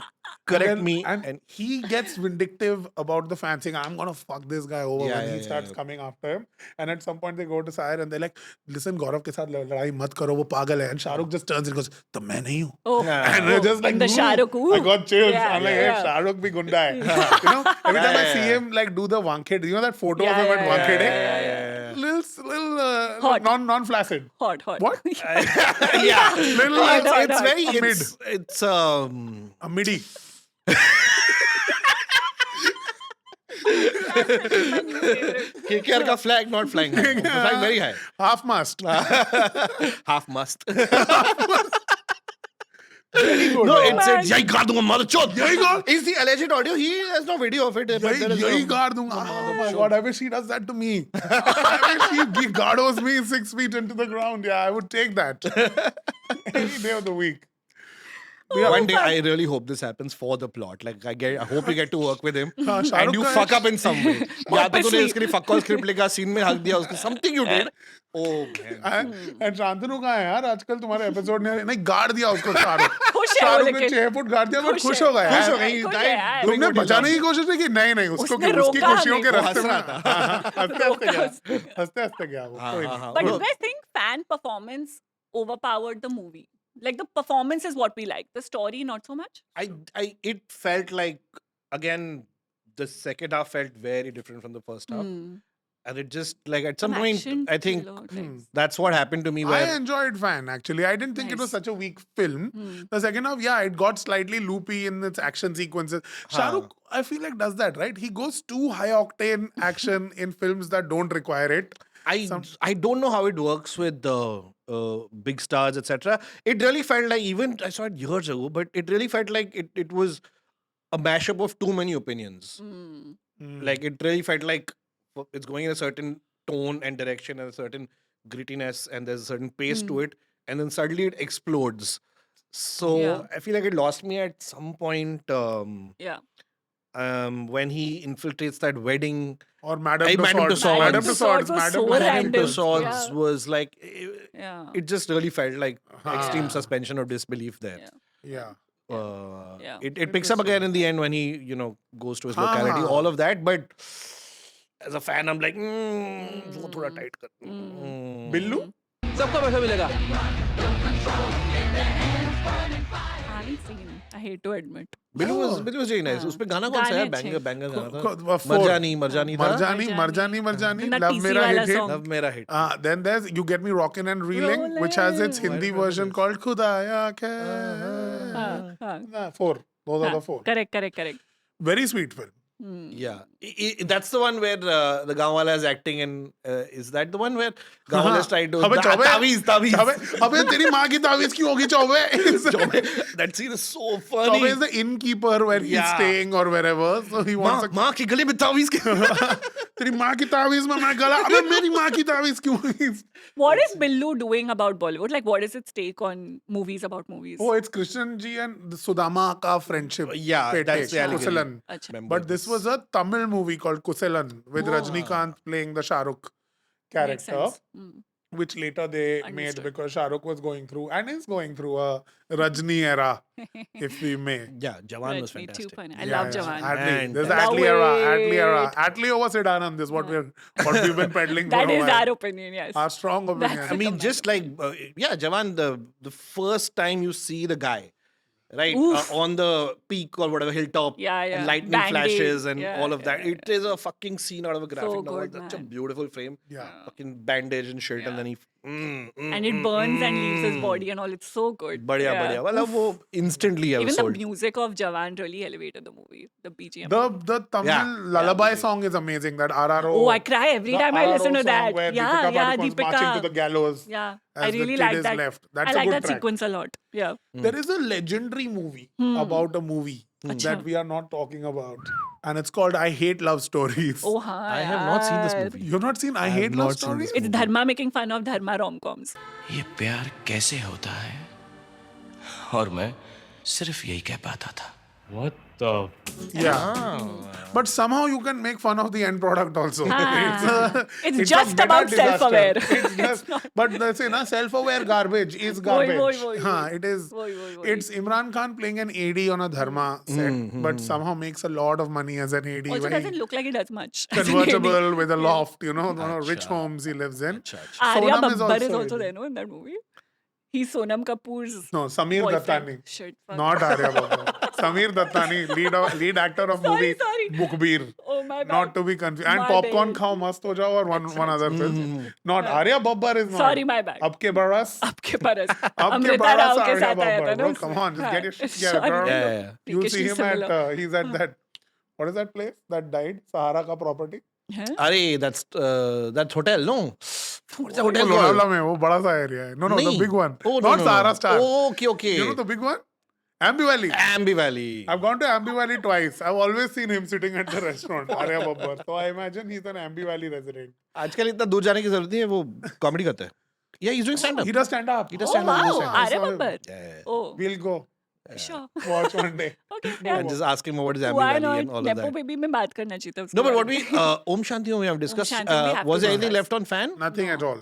Correct And- me. And he gets vindictive about the fans, saying, I'm going to fuck this guy over Yeah, when he yeah, starts yeah. coming after him. And at some point, they go to Sahir and they're like, listen, Gaurav ke saath ladai mat karo, wo pagal hai. And Shah Rukh just turns and goes, to main nahi hu. Oh. Yeah. And they're just like, The Shah Rukh, ooh. I got chills. Yeah, I'm like, yeah. hey, Shah Rukh bhi gunda hai. You know, every time I Yeah, see yeah. him like do the Wankhede, you know that photo Yeah, of him yeah, at Wankhede? yeah. Little Hot. non-flaccid. Hot. What? Yeah. Little It's hot. very, A mid. it's A midi. KKR ka flag not flying high. It's flying very high. Half mast. Half must. Very good. No, man. it said, "Yai gaar dunga, mother chod." Yahi gaar- Is the alleged audio? He has no video of it. But there is Yahi a- guard dunga. Oh my god, I wish he does that to me. I wish he guardos me 6 feet into the ground. Yeah, I would take that. Any day of the week. One day, I really hope this happens for the plot. Like, I hope you get to work with him, Shah and Rukh you ka- fuck up in some way. या तो तूने Purposely. इसके लिए fuck call script लिखा, scene में हक दिया उसको, something you did. Oh man. And Shantanu कहाँ है यार आजकल तुम्हारे एपिसोड ने नहीं गाड़ दिया उसको शाहरुख खुश है वो शाहरुख ने लेकिन। 6 फुट गाड़ दिया बट खुश खुश है। हो गया खुश यार। हो गया, he खुश है died यार। doing तुमने what he बचाने की loved. कोशिश नहीं की नहीं नहीं उसको उसने उसकी रोका खुशियों के हमें। रास्ते वो में हंस रहा हंसते हंसते गया वो हाँ, कोई हाँ, नहीं। हाँ. But do No. you guys think fan performance overpowered the movie? Like the performance is what we like. The story, not so much. It felt like, again, the second half felt very different from the first half. And it just, like, at some point, action I think thriller types. that's what happened to me. I Where enjoyed Fan actually. I didn't think it was Nice. such a weak film. The second half, yeah, it got slightly loopy in its action sequences. Shah Rukh, I feel like does that, right? He goes too high octane action in films that don't require it. I don't know how it works with the big stars, etc. It really felt like, even I saw it years ago, but it really felt like it was a mashup of too many opinions. Like, it really felt like it's going in a certain tone and direction and a certain grittiness, and there's a certain pace to it, and then suddenly it explodes. So Yeah. I feel like it lost me at some point. Yeah. When he infiltrates that wedding. Or Madame Hey, Madame Tussauds. Tussauds. Madame Madame Tussauds. Tussauds was Madame so Tussauds. Madame random. Tussauds Yeah. was like, Yeah. it just really felt like extreme suspension of disbelief there. Yeah. Yeah. Yeah. It picks up again in the end when he, goes to his locality, all of that. But as a fan, I'm like, wo thoda tight kar. Billu? I haven't seen. I hate to admit. Billu was very nice. हाँ. उसपे गाना कौन सा है? गाने Banger गाना था. Four. Marjani था. Marjani. Then that Love TC Mera wala Hit Hit. song. Love Mera hit. Then there's You Get Me Rockin' and Reeling, which has its Hindi version called Khudaya Khair. हाँ. Four. Those are हाँ. the four. Correct. Very sweet film. Yeah. That's the one where the Gaonwala is acting, and is that the one where Gaonwala is trying to... अबे Choubey Taweez. अबे तेरी माँ की तावीज़ क्यों होगी Choubey? That scene is so funny. Chauve is the innkeeper where he's Yeah. staying or wherever, so he wants माँ के गले में तावीज़ तेरी माँ की तावीज़ में मैं गला अबे मेरी माँ की तावीज़ क्यों होगी? What is Billu doing about Bollywood? Like, what is its take on movies about movies? Oh, it's Krishnan ji and Sudama ka friendship. Yeah, Pete, that's the allegation. Kusalan. Acha. Remember But this was a Tamil movie called Kusalan with Rajnikant playing the Shah Rukh Makes character, sense. which later they made Understood. because Shah Rukh was going through and is going through a Rajni era, if we may. Yeah, Jawan was Rajni, too fantastic. funny. I love Jawan. Atlee. And There's the Love Atlee era. it. Atlee era. Atlee over Sid Anand is what we've been peddling for That a is while. our opinion, yes. Our strong opinion. I mean, just like, Jawan, the first time you see the guy, right, Oof. on the peak or whatever, hilltop, Yeah, yeah. and lightning Band-Aid. flashes and Yeah, all of yeah, that. It is a fucking scene out of a graphic So novel. good, Such a man. beautiful frame. Yeah. Fucking bandage and shit, and then he... And it burns and leaves his body and all. It's so good. Badhiya, Yeah. badhiya. Well, वो instantly I Even was the sold. music of Jawan really elevated the movie. The BGM. The Tamil Yeah. lullaby song is amazing. That RRO. Oh, I cry every the time I listen RRO to that. song where Yeah, Deepika yeah, Padukone's marching to the Deepika. gallows. Yeah, as I the really kid like is that. left. That's I a like good that track. sequence a lot. Yeah. There is a legendary movie about a movie that we are not talking about, and it's called I Hate Love Stories. Oh, हाँ, I have not seen this यार. movie. You've not seen I Hate Love Stories? It's Dharma making fun of Dharma rom-coms. ये प्यार कैसे होता है और मैं सिर्फ यही कह पाता था What the? Yeah. But somehow you can make fun of the end product also. It's a just meta about disaster. self-aware. It's just, but they say, na, self-aware garbage is garbage. Woy. Haan, it is. Woy. It's Imran Khan playing an AD on a Dharma set, but somehow makes a lot of money as an AD. Also Very doesn't look like he does much. as an convertible AD. with a loft, one of rich homes he lives in. Arya Sonam is Babbar is also also AD. there, no, in that movie? He's Sonam Kapoor's No, Samir boyfriend. Dattani. Shit. fuck. Not Arya Babbar. Samir Dattani, lead actor of movie sorry. Bukbir. Oh, my bad. Not to be confused. And My popcorn bad. khao mast ho jao or one other film. Not Arya Babbar is not. Sorry, my bad. Abke baras. आपके परस Abke Amrita baras Rao के Arya साथ आया था Babbar. ना Bro, उसमें. come on, just हाँ. get your shit together. Sorry. bro. Yeah. You see Freakishly him similar. he's at that, what is that place that died? Sahara ka property? हैं? Arey, that's hotel, no? What's the hotel Lonavala called? mein, wo bada sa area hai. No, the Nahi. big one. Oh, Not no. Sahara Star. Okay. You know the big one? Ambi Valley. Ambi Valley. I've gone to Ambi Valley twice. I've always seen him sitting at the restaurant, Arya Babbar. So I imagine he's an Ambi Valley resident. आजकल इतना दूर जाने की जरूरत नहीं है, वो comedy करता है. Yeah, he's doing stand up. He does stand up. He does Oh, stand up. wow. I Arya saw him. Babbar. Yeah. Oh, We'll go. sure. Watch one day. Okay. Yeah. And just ask him what is Ambi Why Valley not? and all of Nepo that. baby में बात करना चाहिए था उसके No, but बारे what में. we Om Shanti Om we have discussed. Shanti we have Was to there anything discuss. left on fan? Nothing at all.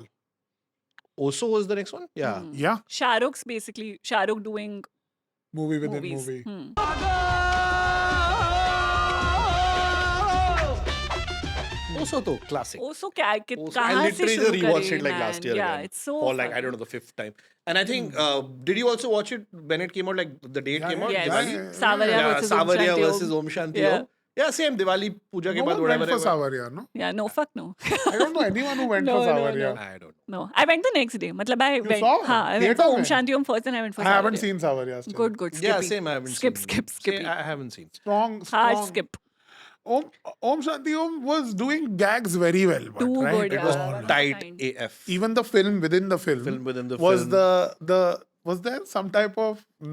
Oso was the next one. Yeah. Yeah. Shah Rukh's basically Shah Rukh doing Movie within movies. Oso to classic. Oso क्या Oso. I कहाँ से literally शुरू just rewatched करें, it like last man? year Yeah, again. it's so for like I funny. don't know the 5th time. And I think did you also watch it when it came out, like the day it Yeah, came yeah, out? Yes. Diwali? Savaria Yeah, versus Om Savaria Shanti Om. versus Om Shanti Yeah. Om. Yeah, same Diwali puja ke No baad one went whatever. for Savaria, no? Yeah, no, fuck no. I don't know anyone who went No, for no, Savaria. no. I don't know. No, I went the next day. मतलब I went. saw? हाँ, I went Theatre for Om में? Shanti Om first, and I went for I haven't Savaria. seen Savaria still. Good, good. Yeah, Skippy. same. I haven't Skip, seen. skip, skippy. I haven't seen. Strong. Hard skip. Om Shanti Om was doing gags very well. But, Too right? good, It yeah. was That was Tight fine. AF. even the film within the film. Film within the was film. was there some type of Types.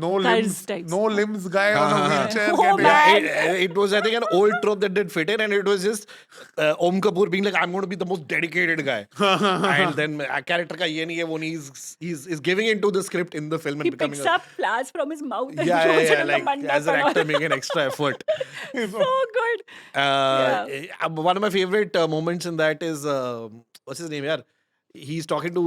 no limbs guy on a wheelchair? Oh, getting- man. Yeah, it was, I think, an old trope that did fit in, and it was just Om Kapoor being like, I'm going to be the most dedicated guy. And then a character ka ye nahi hai, wo nahi, he's giving into the script in the film and He becoming picks up flowers from his mouth and yeah, throws it in like the mandap as an and all. actor making an extra effort. So good. One of my favorite moments in that is what's his name? Yeah, he's talking to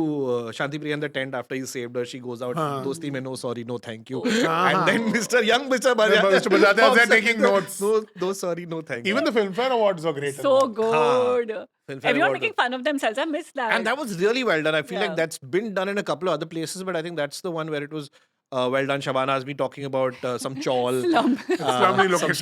Shanti Priya in the tent after he saved her. She goes out, dosti mein no sorry, no thank you. And then Mr. Mr. Bajaj is there taking notes. No sorry, no thank you. Even the Filmfare Awards were great. So good. Filmfare Everyone Award. making fun of themselves. I missed that. And that was really well done. I feel Yeah. like that's been done in a couple of other places, but I think that's the one where it was well done. Shabana Azmi talking about some chawl. Slum. Slum relocation.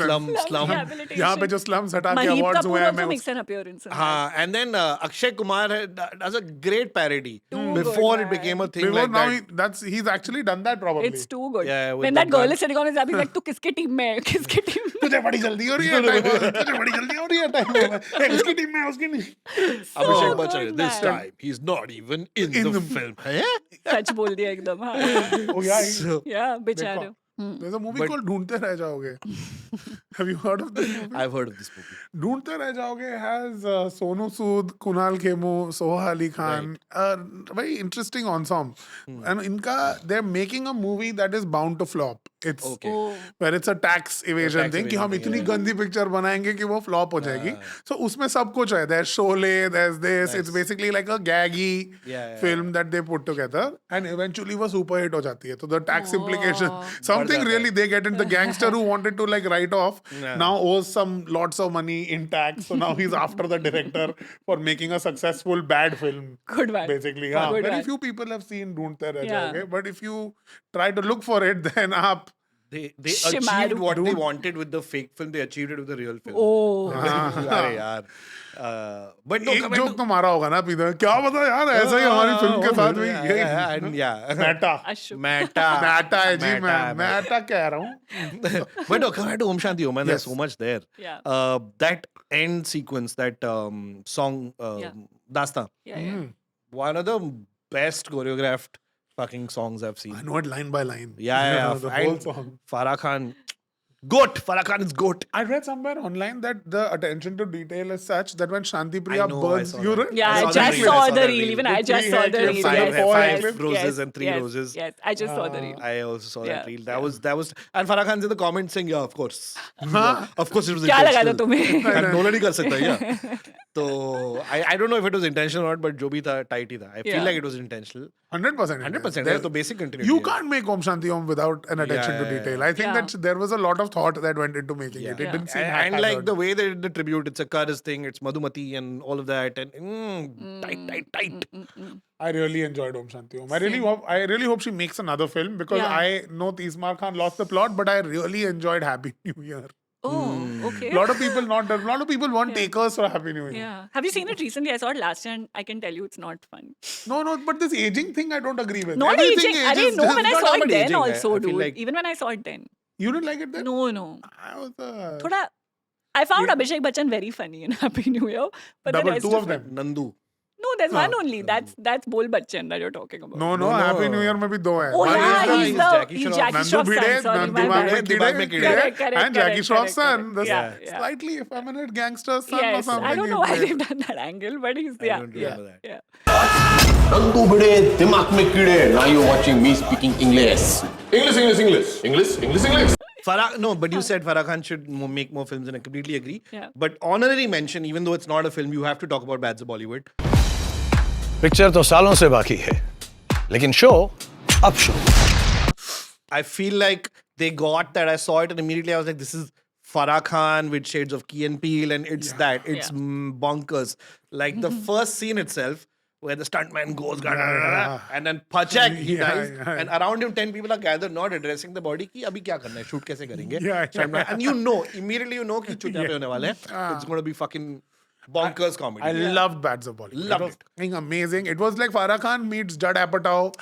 Slum. Rehabilitation. यहाँ पे जो slums हटा के Maheep awards हुए Kapoor हैं also मैं makes an appearance. in that. हाँ, and then Akshay Kumar does a great parody Too before good, it became a thing Before like now that. he's actually done that probably. It's too good. Yeah, with When the that girl gun. is sitting on his lap, he's like, "तू किसके team में है? किसके team में?" तुझे बड़ी जल्दी हो रही है टाइम तुझे बड़ी जल्दी हो रही है टाइम उसकी टीम में उसकी नहीं Abhishek good, Bachchan, this man. time he's not even in the film. सच बोल दिया एकदम. हाँ. oh yeah So, Yeah, बेचारे. देखो, there's a movie called ढूंढते रह जाओगे. Have you heard of this movie? I've heard of this movie. ढूंढते रह जाओगे has Sonu Sood, Kunal Khemu, Soha Ali Khan, a very interesting ensemble. And इनका they're making a movie that is bound to flop. It's Okay. Oh. where it's a tax evasion tax thing कि हम evasion इतनी गंदी picture बनाएंगे कि वो flop हो जाएगी. So उसमें सब कुछ है. There's Sholay, there's this. It's basically like a gaggy Yeah. film that they put together, and eventually वो super hit हो जाती है. So the tax implication, something really they get into the gangster who wanted to like write off now owes some lots of money in tax. So now he's after the director for making a successful bad film. Good one. Basically, Good हाँ. Very one. few people have seen ढूंढते रह Yeah. जाओगे, but if you try to look for it, then आप They Shimaru. achieved what they wanted with the fake film. They achieved it with the real film. Oh. अरे यार. But no, एक coming joke to- तो मारा होगा ना पीछे क्या पता यार ऐसा ही हमारी फिल्म के साथ भी यही Yeah. मैटा Ashok. Meta. मैटा है जी मैं Meta. मैटा कह रहा हूँ But no, come back to Om Shanti Om, man. There's Yes. so much there. Yeah. That end sequence, that song, Yeah. Dasta, Yeah, yeah. one of the best choreographed fucking songs I've seen. I know it line by line Yeah. the whole And song Farah Khan, goat. Farah Khan is goat. I read somewhere online that the attention to detail is such that when Shanti Priya I know, I burns saw you that. Yeah, I I saw just the saw reel. the reel. Even I The just three saw hair the clips, reel. five- Yes, five yes, roses yes, and three yes, roses. Yes, I just saw the reel. I also saw Yeah, that reel. yeah. That was, and Farah Khan's in the comments saying, yeah, of course. Of course it was क्या लगा था intentional. तुम्हें? And नोला नहीं कर सकता क्या? तो I don't know if it was intentional or not, but जो भी था tight ही था. I feel Yeah. like it was intentional. 100% 100%. There- तो basic continuity. you है. can't make Om Shanti Om without an attention to yeah, detail. I think Yeah. that there was a lot of thought that went into making it. It Yeah. didn't seem And like haphazard. the way they did the tribute, it's a Karas thing, it's Madhumati and all of that, and tight. I really enjoyed Om Shanti Om. I really hope she makes another film because Yeah. I know Tismar Khan lost the plot, but I really enjoyed Happy New Year. Oh, okay. A lot of people want takers for Happy New Year. Yeah. Have you seen it recently? I saw it last year and I can tell you it's not fun. No, but this aging thing I don't agree with. Not Everything aging. I ages didn't know when I not saw about it then aging. I also, feel dude. like- Even when I saw it then. You didn't like it then? No. I was Thoda, I found Abhishek Bachchan very funny in Happy New Year. But the double rest two of them. Nandu. No, there's one only. That's Bol Bachchan that you're talking about. No, Happy New Year में भी दो हैं. Oh, One yeah, is the- he's Jackie Jackie Nandu Shroff's Bhide, son. Sorry, Nandu my Bhide, bad. Dimaag mein Kide. Correct, and Jackie Shroff's son, the Yeah, yeah. slightly effeminate gangster son or Yes, something. I don't he know why played. they've done that angle, but he's I yeah. don't remember that. Yeah. Nandu भिड़े दिमाग में कीड़े now you watching me speaking English Farah, no, but you said Farah Khan should make more films, and I completely agree. Yeah. But honorary mention, even though it's not a film, you have to talk about Bads of Bollywood. Picture तो सालों से बाकी है लेकिन show अब show I feel like they got that. I saw it and immediately I was like, this is Farah Khan with shades of Key and Peele, and it's bonkers. Like the first scene itself, where the stuntman goes, and then Pachak, he dies, and around him 10 people are gathered, not addressing the body. Ki abhi kya karna hai? Shoot kaise karenge? Stuntman. And immediately you know कि चुटिया पे होने वाला है. It's going to be fucking bonkers comedy. I loved Bad of Bollywood. Loved it. Was amazing. It was like Farah Khan meets Judd Apatow.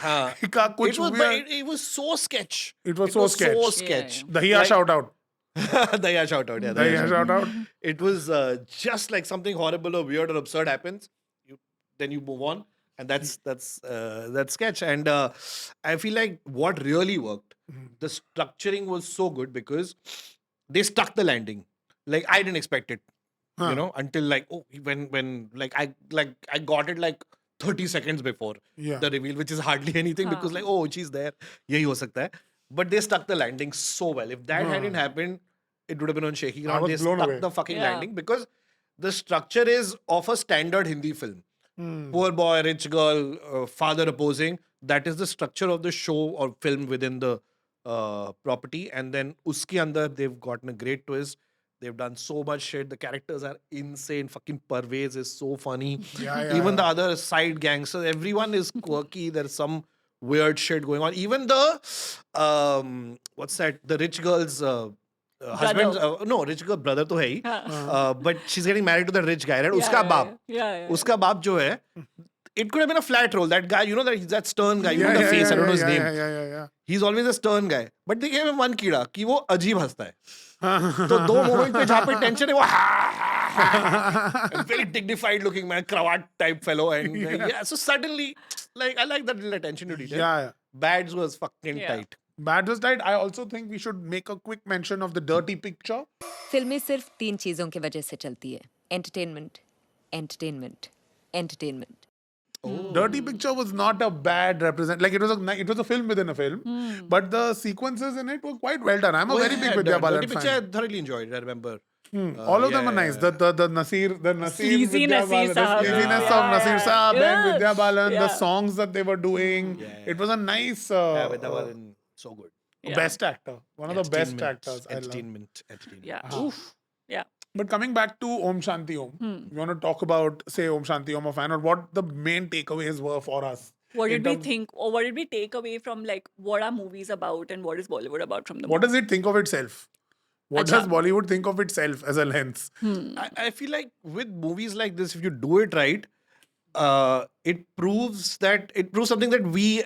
It was so sketch. It was so sketch. Dahiya shout out. Dahiya shout out. Yeah, Dahiya shout out. It was just like something horrible or weird or absurd happens. Then you move on, and that's that sketch. And I feel like what really worked, the structuring was so good because they stuck the landing. Like I didn't expect it, you know, until like when I got it like 30 seconds before the reveal, which is hardly anything because like she's there, yahi ho sakta hai. But they stuck the landing so well. If that hadn't happened, it would have been on shaky ground. They stuck the fucking landing because the structure is of a standard Hindi film. Poor boy, rich girl, father opposing. That is the structure of the show or film within the property. And then uski andar, they've gotten a great twist. They've done so much shit. The characters are insane. Fucking Parvez is so funny. Even the other side gangsters, everyone is quirky. There's some weird shit going on. Even the, what's that? The rich girl's husband, rich girl brother to hai hi, but she's getting married to the rich guy, right? Uska baap. Uska baap jo hai, it could have been a flat role. That guy, you know, that stern guy, you know the face, I don't know his name. He's always a stern guy. But they gave him one kida, ki wo ajeeb hasta hai. So do moment pe jahan pe tension hai, wo very dignified looking man, cravat type fellow. And so suddenly, like, I like that little attention to detail. Bads was fucking tight. Bad was tight. I also think we should make a quick mention of the dirty picture. फिल्में सिर्फ 3 चीजों की वजह से चलती है. Entertainment, entertainment, entertainment. Dirty Picture was not a bad represent. Like it was a film within a film, but the sequences in it were quite well done. I'm a very big Vidya Balan fan. I thoroughly enjoyed it. I remember. All of them are nice. The Nasir Sleazy Vidya Nasir Balan, the Saab. sleaziness of Nasir Saab and Vidya Balan, the Yeah. songs that they were doing. It was a nice Vidya Balan, so good. best actor. One of the best actors. I love. Entertainment. Yeah. Oof. Yeah. But coming back to Om Shanti Om, you want to talk about, say, Om Shanti Om, a fan, or what the main takeaways were for us? What in did we terms- think, or what did we take away from like what are movies about and what is Bollywood about from the What does it think of itself? What Acha. does Bollywood think of itself as a lens? I feel like with movies like this, if you do it right, it proves something that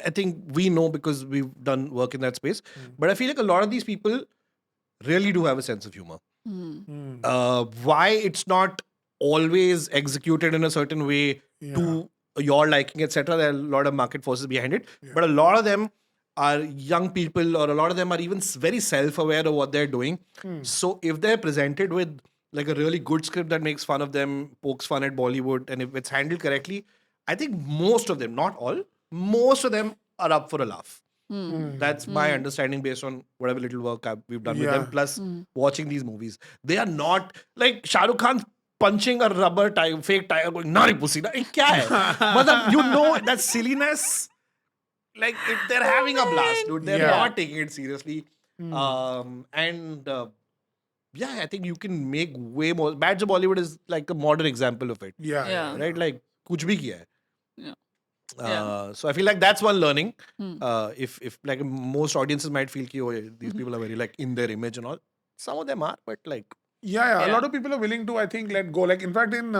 I think we know because we've done work in that space. But I feel like a lot of these people really do have a sense of humor. Why it's not always executed in a certain way to your liking, etc. There are a lot of market forces behind it. But a lot of them are young people, or a lot of them are even very self-aware of what they're doing. So if they're presented with like a really good script that makes fun of them, pokes fun at Bollywood, and if it's handled correctly, I think most of them, not all, most of them are up for a laugh. That's my understanding based on whatever little work we've done with them, plus watching these movies. They are not like Shah Rukh Khan punching a rubber tire, fake tire, going, "Nari pussy." Kya hai? Matlab, you know that silliness. Like they're having a blast, dude. They're not taking it seriously. I think you can make way more. Bads of Bollywood is like a modern example of it. Yeah. Right? Like, kuch bhi kiya hai. Yeah. So I feel like that's one learning. If like most audiences might feel ki, these people are very like in their image and all. Some of them are, but like. A lot of people are willing to, I think, let go. Like, in fact, in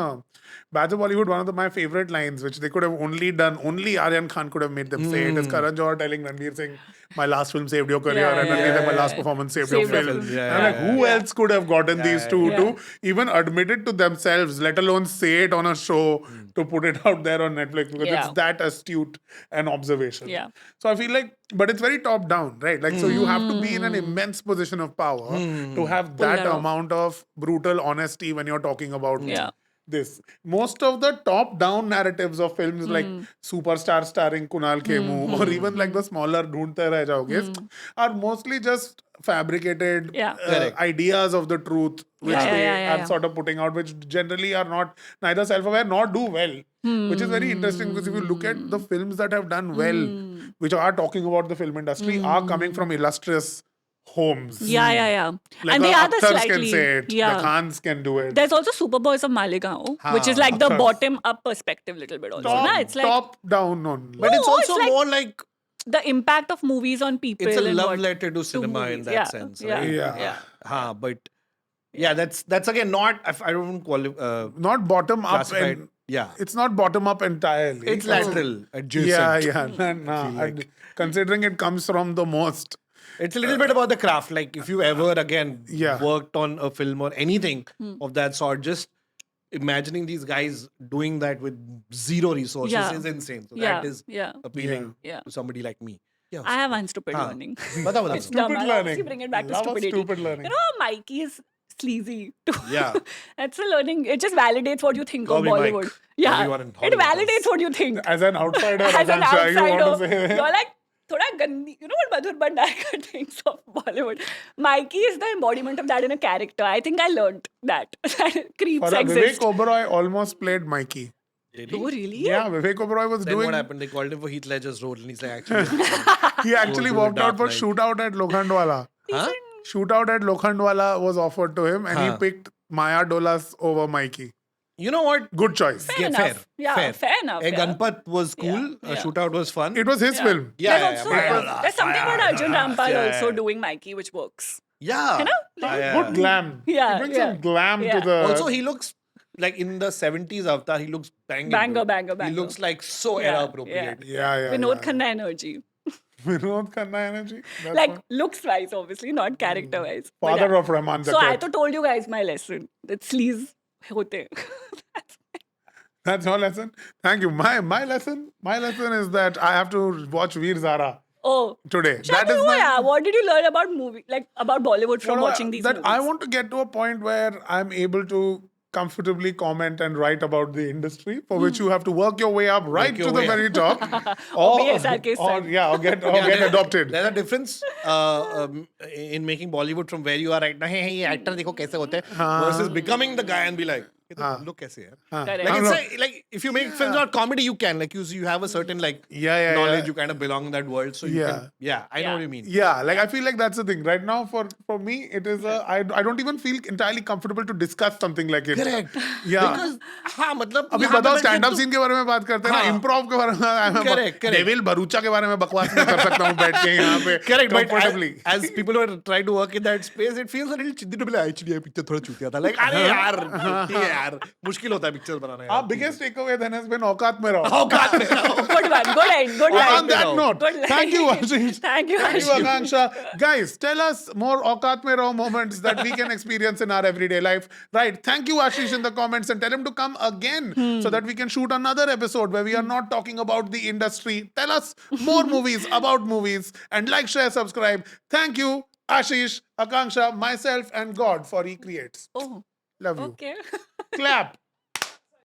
Bads of Bollywood, one of my favorite lines, which they could have only Aryan Khan could have made them say it, is Karan Johar telling Ranveer Singh, "My last film saved your career," and Ranveer Singh, "My last performance saved your film." And I'm like, who else could have gotten these two to even admit it to themselves, let alone say it on a show to put it out there on Netflix, because it's that astute an observation. Yeah. So I feel like, but it's very top down, right? Like, so you have to be in an immense position of power to have that that off. amount of brutal honesty when you're talking about this. Most of the top down narratives of films like Superstar starring Kunal Khemu or even like the smaller Dhoondte Reh Jaoge are mostly just fabricated ideas of the truth which they are sort of putting out, which generally are not neither self-aware nor do well, which is very interesting because if you look at the films that have done well, which are talking about the film industry, are coming from illustrious homes. Yeah. Like And they the are the Akhtars slightly. can say it. Yeah. The Khans can do it. There's also Superboys of Malegaon, which is like the Akhtars. bottom up perspective little bit also. top, Na? It's like top down only. But it's No, also it's like- more like the impact of movies on people. it's a and love what- letter to cinema in movies. that Yeah, sense. yeah, Right? Yeah. But yeah, that's again not. I don't qualify. Not bottom up. Classified. And Yeah, it's not bottom up entirely. it's lateral, adjacent. Yeah. Nah. And considering it comes from the most. It's a little bit about the craft. Like if you ever again Yeah. worked on a film or anything of that sort, just imagining these guys doing that with zero resources Yeah. is insane. So Yeah, that is yeah. appealing Yeah. to somebody like me. Yeah. I have one stupid Huh. learning. Bata. It's dumb. Stupid I'll learning. obviously bring it back to Love of stupidity. stupid learning. You know, Mikey is sleazy too. Yeah. That's a learning. It just validates what you think Call of me Mike. Bollywood. Yeah. Everyone in It Hollywood validates does. what you think. As an outsider, As an Akansha, you want outsider, to say. you're like, thoda gandhi. You know what Madhur Bhandarkar thinks of Bollywood? Mikey is the embodiment of that in a character. I think I learned that. Creeps Vivek exist. Oberoi almost played Mikey. Oh, really? Yeah, Vivek Oberoi was Then doing. what happened? They called him for Heath Ledger's role, and he's like, actually, He actually do walked the out Dark for Knight. Shootout at Lokhandwala. huh? Shootout at Lokhandwala was offered to him, and he Huh. picked Maya Dolas over Mikey. You know what? Good choice. Fair enough. Yeah, fair enough. A yeah. Gunpat was cool. Yeah, A yeah. shootout was fun. It was his film. yeah, There's also but- there's something about Arjun Rampal Yeah, also yeah. doing Mikey, which works. yeah. You know? Like- Yeah. Good glam. Yeah, He brings yeah. some glam Yeah. to the. Also, he looks like in the 70s Avatar, he looks banging. Banger, bro. banger, banger. He looks like so Yeah, era appropriate. yeah. Vinod Khanna energy. Vinod Khanna energy. That's Like one. looks wise, obviously, not character wise. Father of Rahman So I Zakat. to told you guys my lesson. That sleaze hote. That's your lesson. Thank you. My lesson is that I have to watch Veer Zara Oh. today. That Shami, is my. yeah. What did you learn about movie, like about Bollywood from Well, watching these that movies? I want to get to a point where I'm able to comfortably comment and write about the industry, for which you have to work your way up right your to the way up. very top, BSRK style. or get Yeah, get adopted. There's a difference in making Bollywood from where you are right now. Hey, ये actor देखो कैसे होते हैं versus becoming the guy and be like, ये तो look कैसे है. Correct. Like it's like if you make films about comedy, you can like you have a certain like Yeah, knowledge. yeah. You kind of belong in that world, so you Yeah. can. I know what you mean. Yeah, like I feel like that's the thing. Right now, for me, it is I don't even feel entirely comfortable to discuss something like it. Correct. Yeah. Because हाँ मतलब अभी यहाँ पे बताओ बैठ के stand up तू- scene के बारे में बात करते हैं ना, हाँ. इम्प्रोव के बारे में Correct, correct. डेविल भरूचा के बारे में बकवास नहीं कर सकता हूँ बैठ के यहाँ पे Correct, but comfortably. as people who are trying to work in that space, it feels a little चिंदी to be like, actually, ये picture थोड़ा चूतिया था. Like, अरे यार, ठीक है यार, मुश्किल होता है pictures बनाना यार. Our biggest takeaway then has been औकात में रहो. औकात में रहो. Good one. Good line. Good On line. that note, Good line. thank you, Ashish. Thank you, Thank you, Ashish. Akanksha. Guys, tell us more औकात में रहो moments that we can experience in our everyday life. Right. Thank you, Ashish, in the comments, and tell him to come again so that we can shoot another episode where we are not talking about the industry. Tell us more movies about movies, and like, share, subscribe. Thank you, Ashish, Akanksha, myself, and God for Recreates. Oh, Love you. okay. Clap.